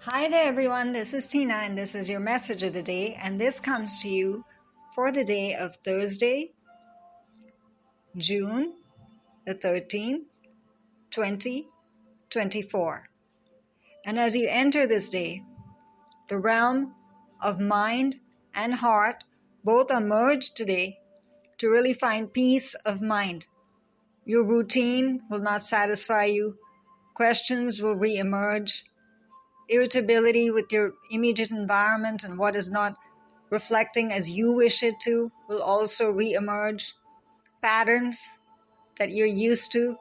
Hi there, everyone. This is Tina, and this is your message of the day. And this comes to you for the day of Thursday, June the 13th, 2024. And as you enter this day, the realm of mind and heart both are merged today to really find peace of mind. Your routine will not satisfy you. Questions will re-emerge. Irritability with your immediate environment and what is not reflecting as you wish it to will also re-emerge. Patterns that you're used to,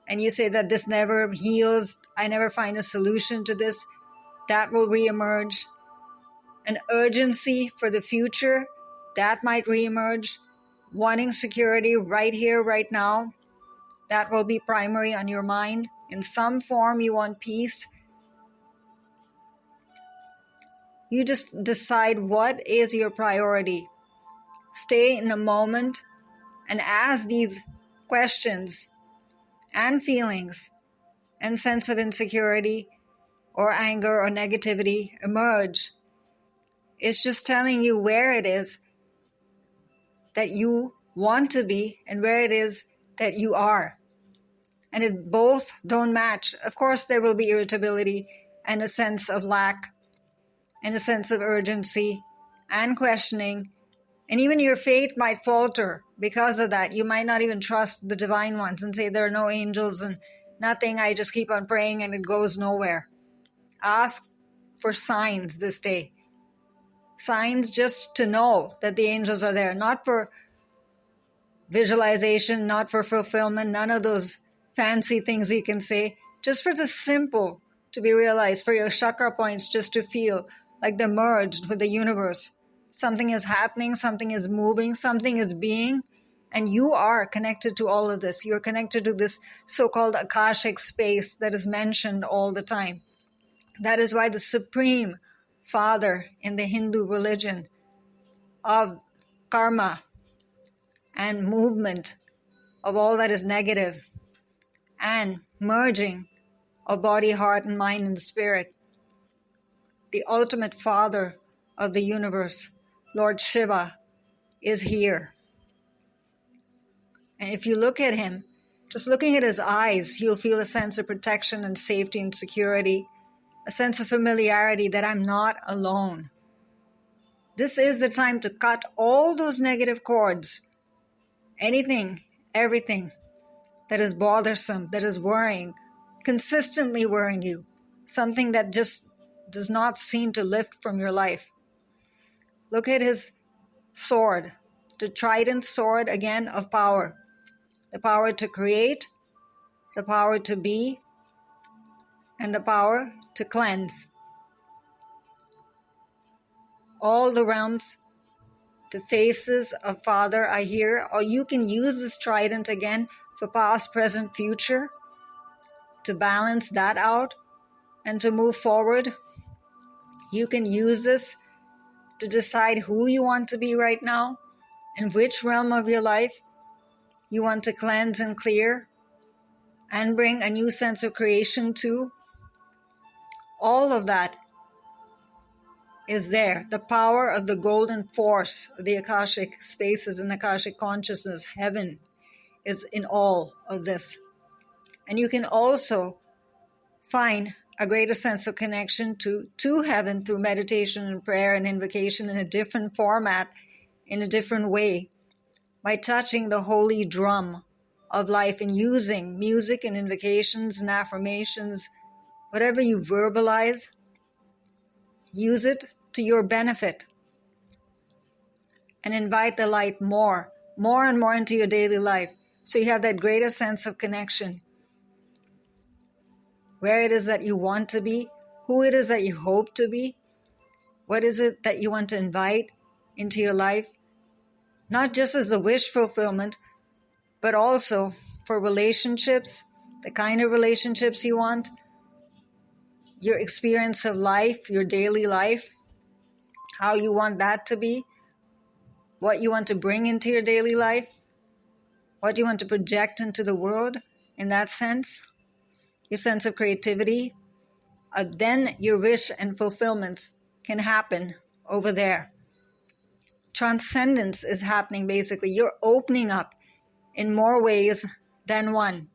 and you say that this never heals, I never find a solution to this, that will re-emerge. An urgency for the future, that might re-emerge. Wanting security right here, right now, that will be primary on your mind. In some form, you want peace. You just decide what is your priority. Stay in the moment and as these questions and feelings and sense of insecurity or anger or negativity emerge. It's just telling you where it is that you want to be and where it is that you are. And if both don't match, of course there will be irritability and a sense of lack and a sense of urgency and questioning. And even your faith might falter because of that. You might not even trust the divine ones and say there are no angels and nothing. I just keep on praying and it goes nowhere. Ask for signs this day. Signs just to know that the angels are there, not for visualization, not for fulfillment, none of those fancy things you can say, just for the simple to be realized, for your chakra points just to feel like they're merged with the universe. Something is happening, something is moving, something is being, and you are connected to all of this. You're connected to this so-called Akashic space that is mentioned all the time. That is why the Supreme Father in the Hindu religion of karma and movement of all that is negative and merging of body, heart, and mind and spirit, the ultimate Father of the universe, Lord Shiva, is here. And if you look at him, just looking at his eyes, you'll feel a sense of protection and safety and security, a sense of familiarity that I'm not alone. This is the time to cut all those negative cords, anything, everything that is bothersome, that is worrying, consistently worrying you, something that just does not seem to lift from your life. Look at his sword, the trident sword again of power. The power to create, the power to be, and the power to cleanse. All the realms, the faces of Father are here, or you can use this trident again for past, present, future, to balance that out and to move forward. You can use this to decide who you want to be right now and which realm of your life you want to cleanse and clear and bring a new sense of creation to. All of that is there. The power of the golden force, the Akashic spaces and Akashic consciousness, heaven, is in all of this. And you can also find a greater sense of connection to heaven through meditation and prayer and invocation in a different format, in a different way, by touching the holy drum of life and using music and invocations and affirmations, whatever you verbalize, use it to your benefit and invite the light more and more into your daily life so you have that greater sense of connection. Where it is that you want to be, who it is that you hope to be, what is it that you want to invite into your life, not just as a wish fulfillment, but also for relationships, the kind of relationships you want, your experience of life, your daily life, how you want that to be, what you want to bring into your daily life, what you want to project into the world in that sense, your sense of creativity, then your wish and fulfillment can happen over there. Transcendence is happening basically. You're opening up in more ways than one.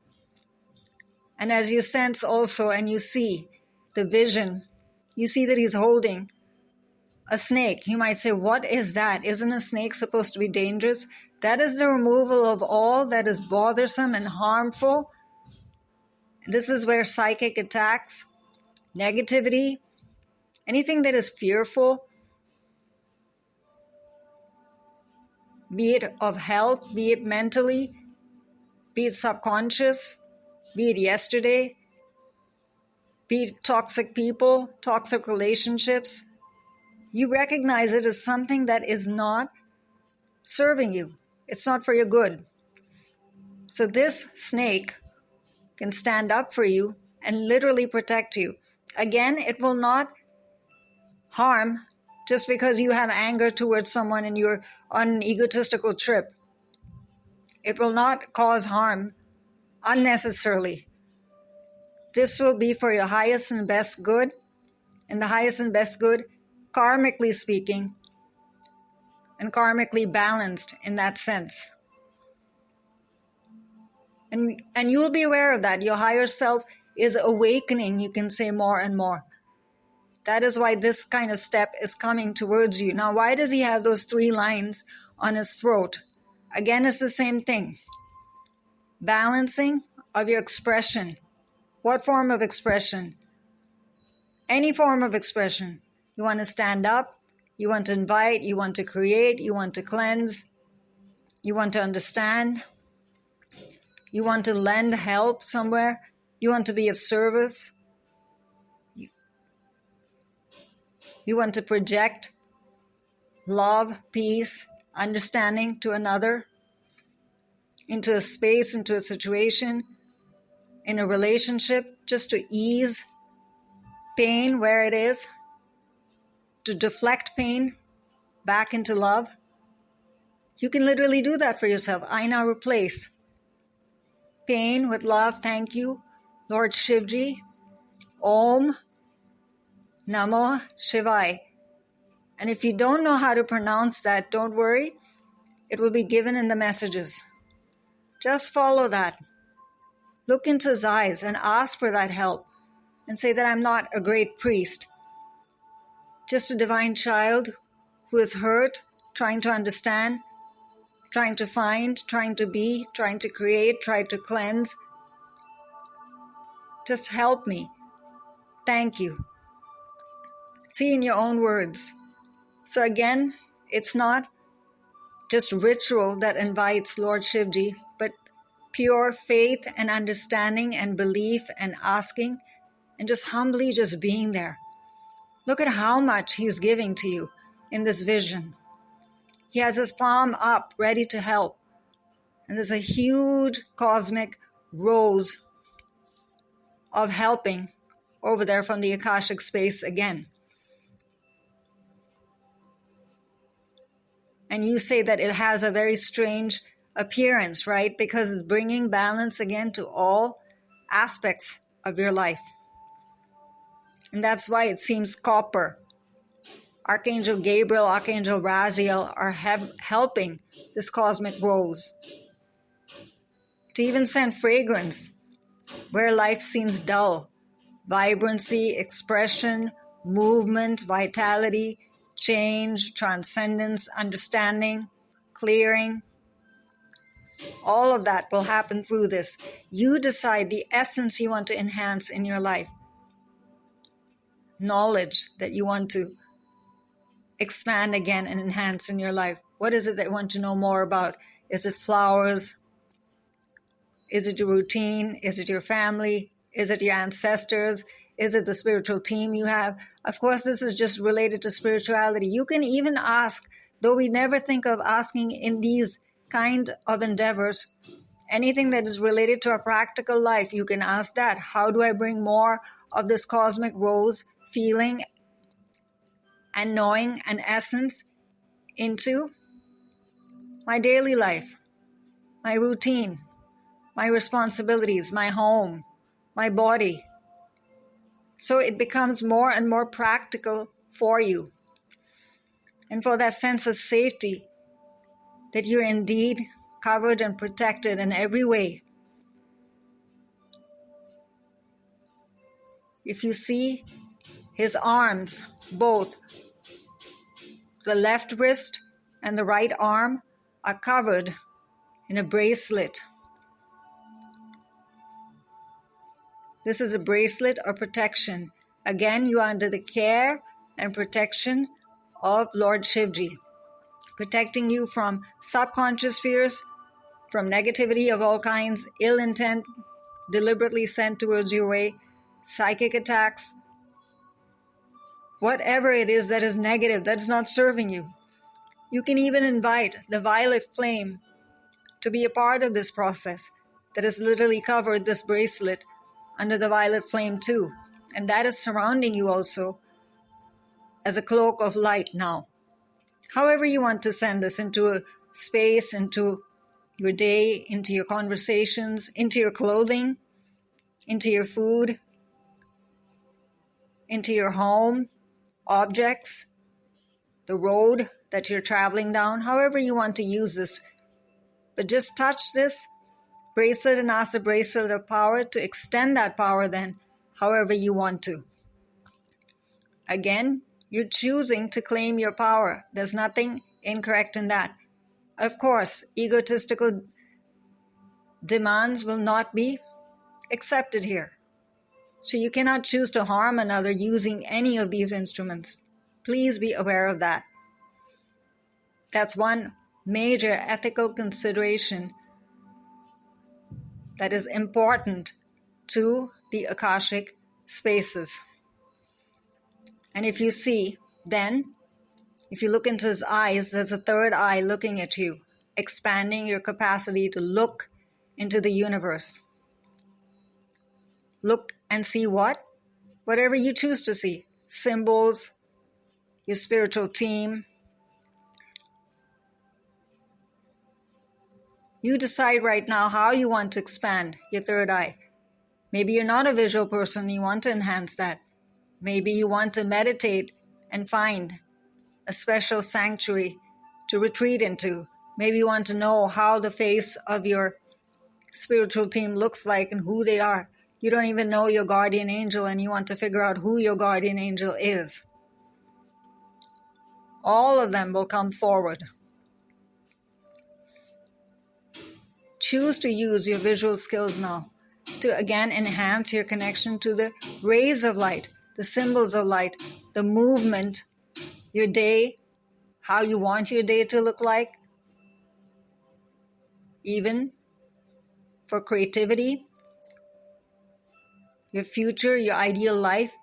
And as you sense also and you see the vision, you see that he's holding a snake. You might say, what is that? Isn't a snake supposed to be dangerous? That is the removal of all that is bothersome and harmful. This is where psychic attacks, negativity, anything that is fearful, be it of health, be it mentally, be it subconscious, be it yesterday, be it toxic people, toxic relationships, you recognize it as something that is not serving you. It's not for your good. So this snake can stand up for you and literally protect you. Again, it will not harm just because you have anger towards someone and you're on an egotistical trip. It will not cause harm unnecessarily. This will be for your highest and best good, and the highest and best good, karmically speaking, and karmically balanced in that sense. And you will be aware of that. Your higher self is awakening, you can say, more and more. That is why this kind of step is coming towards you. Now, why does he have those 3 lines on his throat? Again, it's the same thing. Balancing of your expression. What form of expression? Any form of expression. You want to stand up, you want to invite, you want to create, you want to cleanse, you want to understand, you want to lend help somewhere, you want to be of service, you want to project love, peace, understanding to another, into a space, into a situation, in a relationship, just to ease pain where it is, to deflect pain back into love. You can literally do that for yourself. I now replace pain with love. Thank you, Lord Shivji. Om Namo Shivaya. And if you don't know how to pronounce that, don't worry. It will be given in the messages. Just follow that. Look into his eyes and ask for that help. And say that I'm not a great priest. Just a divine child who is hurt, trying to understand, trying to find, trying to be, trying to create, trying to cleanse. Just help me. Thank you. See in your own words. So again, it's not just ritual that invites Lord Shivji, but pure faith and understanding and belief and asking and just humbly just being there. Look at how much he's giving to you in this vision. He has his palm up, ready to help. And there's a huge cosmic rose of helping over there from the Akashic space again. And you say that it has a very strange appearance, right? Because it's bringing balance again to all aspects of your life. And that's why it seems copper. Archangel Gabriel, Archangel Raziel are helping this cosmic rose to even send fragrance where life seems dull. Vibrancy, expression, movement, vitality, change, transcendence, understanding, clearing. All of that will happen through this. You decide the essence you want to enhance in your life. Knowledge that you want to expand again and enhance in your life. What is it that you want to know more about? Is it flowers? Is it your routine? Is it your family? Is it your ancestors? Is it the spiritual team you have? Of course, this is just related to spirituality. You can even ask, though we never think of asking in these kind of endeavors, anything that is related to our practical life, you can ask that. How do I bring more of this cosmic rose feeling and knowing and essence into my daily life, my routine, my responsibilities, my home, my body? So it becomes more and more practical for you. And for that sense of safety, that you're indeed covered and protected in every way. If you see his arms, both the left wrist and the right arm are covered in a bracelet. This is a bracelet of protection. Again, you are under the care and protection of Lord Shivji, protecting you from subconscious fears, from negativity of all kinds, ill intent deliberately sent towards your way, psychic attacks, whatever it is that is negative, that is not serving you. You can even invite the violet flame to be a part of this process that has literally covered this bracelet under the violet flame too. And that is surrounding you also as a cloak of light now. However you want to send this into a space, into your day, into your conversations, into your clothing, into your food, into your home, objects, the road that you're traveling down, however you want to use this. But just touch this bracelet and ask the bracelet of power to extend that power then, however you want to. Again, you're choosing to claim your power. There's nothing incorrect in that. Of course, egotistical demands will not be accepted here. So you cannot choose to harm another using any of these instruments. Please be aware of that. That's one major ethical consideration that is important to the Akashic spaces. And if you see, then, if you look into his eyes, there's a third eye looking at you, expanding your capacity to look into the universe. Look and see what? Whatever you choose to see. Symbols, your spiritual team. You decide right now how you want to expand your third eye. Maybe you're not a visual person, you want to enhance that. Maybe you want to meditate and find a special sanctuary to retreat into. Maybe you want to know how the face of your spiritual team looks like and who they are. You don't even know your guardian angel and you want to figure out who your guardian angel is. All of them will come forward. Choose to use your visual skills now to again enhance your connection to the rays of light, the symbols of light, the movement, your day, how you want your day to look like, even for creativity, your future, your ideal life,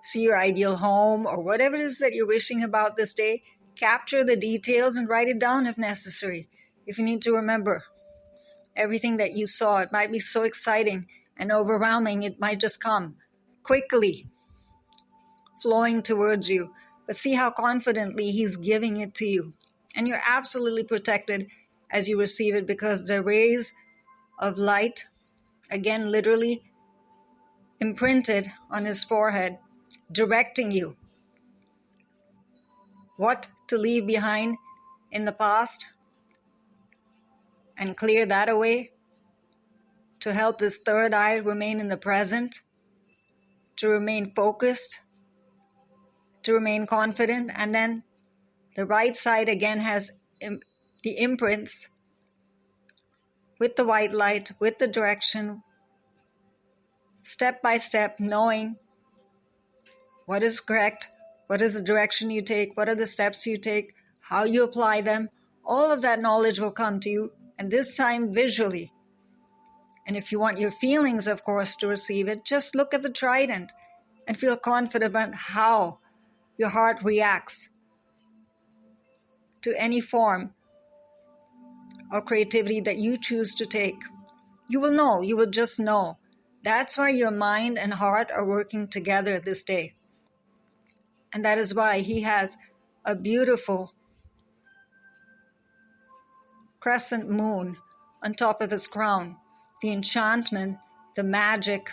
see your ideal home or whatever it is that you're wishing about this day. Capture the details and write it down if necessary. If you need to remember everything that you saw, it might be so exciting and overwhelming, it might just come quickly, flowing towards you. But see how confidently he's giving it to you. And you're absolutely protected as you receive it because the rays of light, again, literally imprinted on his forehead, directing you what to leave behind in the past and clear that away to help this third eye remain in the present, to remain focused, to remain confident. And then the right side again has the imprints with the white light, with the direction, step by step, knowing what is correct, what is the direction you take, what are the steps you take, how you apply them. All of that knowledge will come to you, and this time visually. And if you want your feelings, of course, to receive it, just look at the trident and feel confident about how your heart reacts to any form of creativity that you choose to take. You will know, you will just know. That's why your mind and heart are working together this day. And that is why he has a beautiful crescent moon on top of his crown. The enchantment, the magic,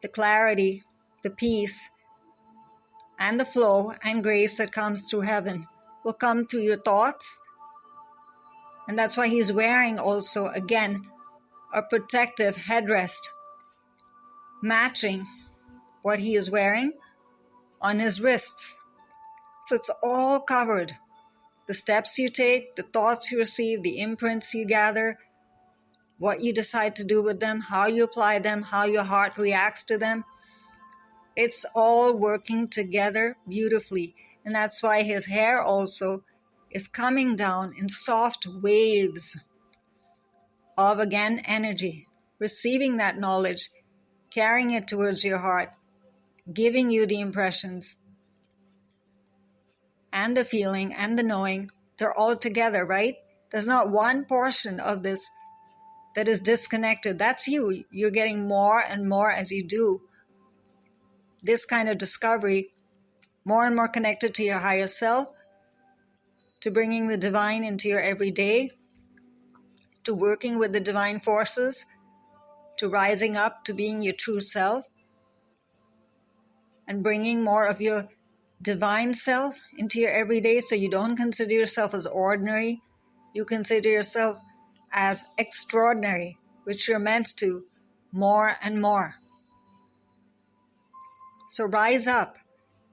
the clarity, the peace, and the flow and grace that comes through heaven will come through your thoughts. And that's why he's wearing also, again, a protective headrest, matching what he is wearing on his wrists. So it's all covered. The steps you take, the thoughts you receive, the imprints you gather, what you decide to do with them, how you apply them, how your heart reacts to them. It's all working together beautifully. And that's why his hair also is coming down in soft waves of, again, energy, receiving that knowledge, carrying it towards your heart, giving you the impressions and the feeling and the knowing. They're all together, right? There's not one portion of this that is disconnected. That's you. You're getting more and more as you do this kind of discovery, more and more connected to your higher self, to bringing the divine into your everyday, to working with the divine forces, to rising up to being your true self, and bringing more of your divine self into your everyday, so you don't consider yourself as ordinary. You consider yourself as extraordinary, which you're meant to more and more. So rise up.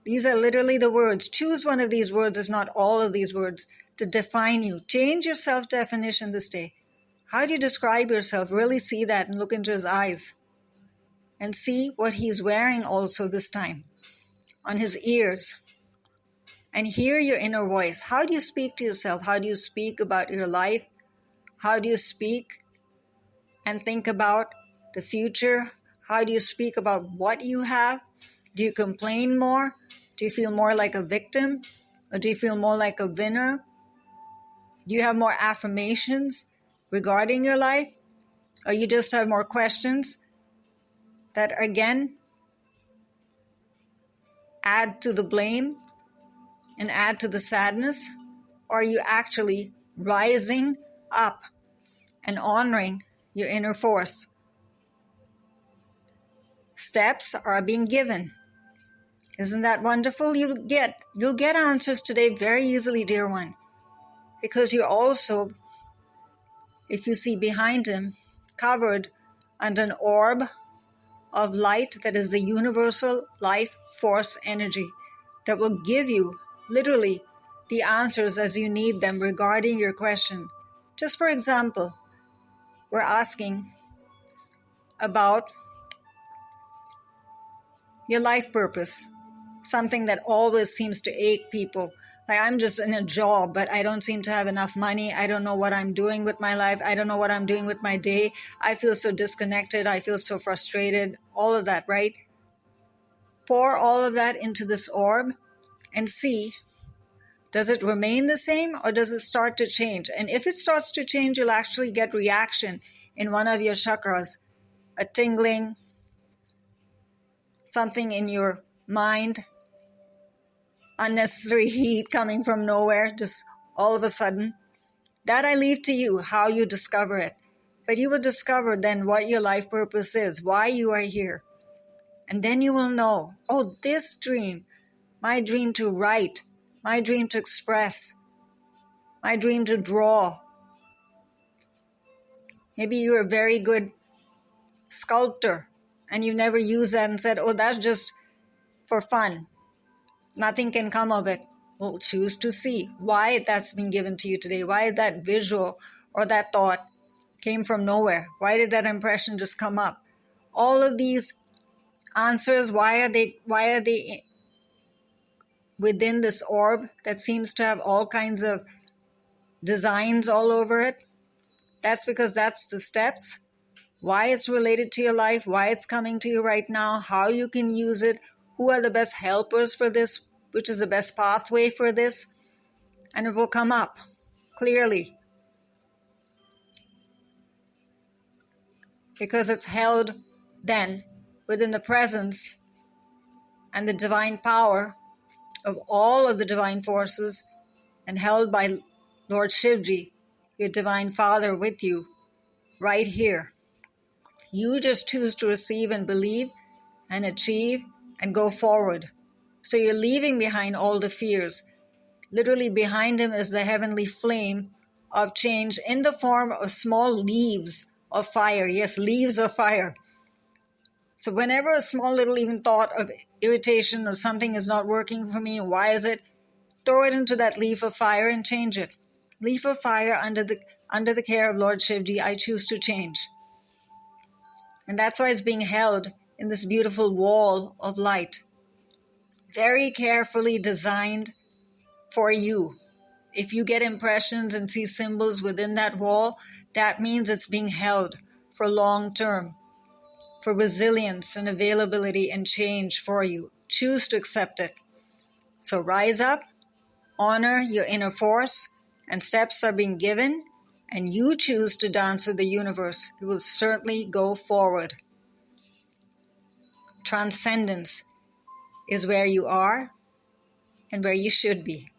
These are literally the words. Choose one of these words, if not all of these words, to define you. Change your self-definition this day. How do you describe yourself? Really see that and look into his eyes. And see what he's wearing also this time on his ears. And hear your inner voice. How do you speak to yourself? How do you speak about your life? How do you speak and think about the future? How do you speak about what you have? Do you complain more? Do you feel more like a victim? Or do you feel more like a winner? Do you have more affirmations regarding your life? Or you just have more questions that, again, add to the blame and add to the sadness? Or are you actually rising up and honoring your inner force? Steps are being given. Isn't that wonderful? You'll get answers today very easily, dear one. Because you're also, if you see behind him, covered under an orb of light that is the universal life force energy that will give you literally the answers as you need them regarding your question. Just for example, we're asking about your life purpose, something that always seems to ache people. Like, I'm just in a job, but I don't seem to have enough money. I don't know what I'm doing with my life. I don't know what I'm doing with my day. I feel so disconnected. I feel so frustrated. All of that, right? Pour all of that into this orb and see, does it remain the same or does it start to change? And if it starts to change, you'll actually get reaction in one of your chakras, a tingling, something in your mind, unnecessary heat coming from nowhere, just all of a sudden. That I leave to you, how you discover it. But you will discover then what your life purpose is, why you are here. And then you will know, oh, this dream, my dream to write, my dream to express, my dream to draw. Maybe you're a very good sculptor and you never used that and said, oh, that's just for fun. Nothing can come of it. Well, choose to see why that's been given to you today. Why that visual or that thought came from nowhere? Why did that impression just come up? All of these answers, why are they within this orb that seems to have all kinds of designs all over it? That's because that's the steps. Why it's related to your life, why it's coming to you right now, how you can use it, who are the best helpers for this, which is the best pathway for this, and it will come up clearly. Because it's held then within the presence and the divine power of all of the divine forces and held by Lord Shivji, your divine father, with you right here. You just choose to receive and believe and achieve and go forward. So you're leaving behind all the fears. Literally behind him is the heavenly flame of change in the form of small leaves of fire. Yes, leaves of fire. So whenever a small little even thought of irritation or something is not working for me, why is it? Throw it into that leaf of fire and change it. Leaf of fire under the care of Lord Shivji, I choose to change. And that's why it's being held in this beautiful wall of light. Very carefully designed for you. If you get impressions and see symbols within that wall, that means it's being held for long term, for resilience and availability and change for you. Choose to accept it. So rise up, honor your inner force, and steps are being given, and you choose to dance with the universe. You will certainly go forward. Transcendence is where you are and where you should be.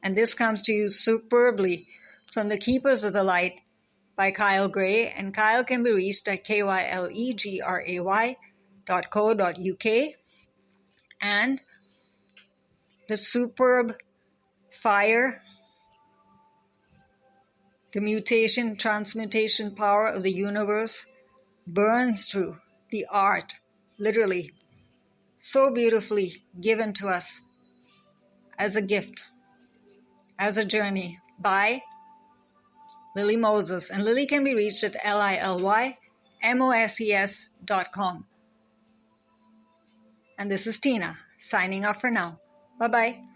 And this comes to you superbly from the Keepers of the Light by Kyle Gray, and Kyle can be reached at kylegray.co.uk. And the superb fire, the mutation, transmutation power of the universe burns through the art, literally, so beautifully given to us as a gift, as a journey by Lily Moses. And Lily can be reached at lilymoses.com. And this is Tina, signing off for now. Bye-bye.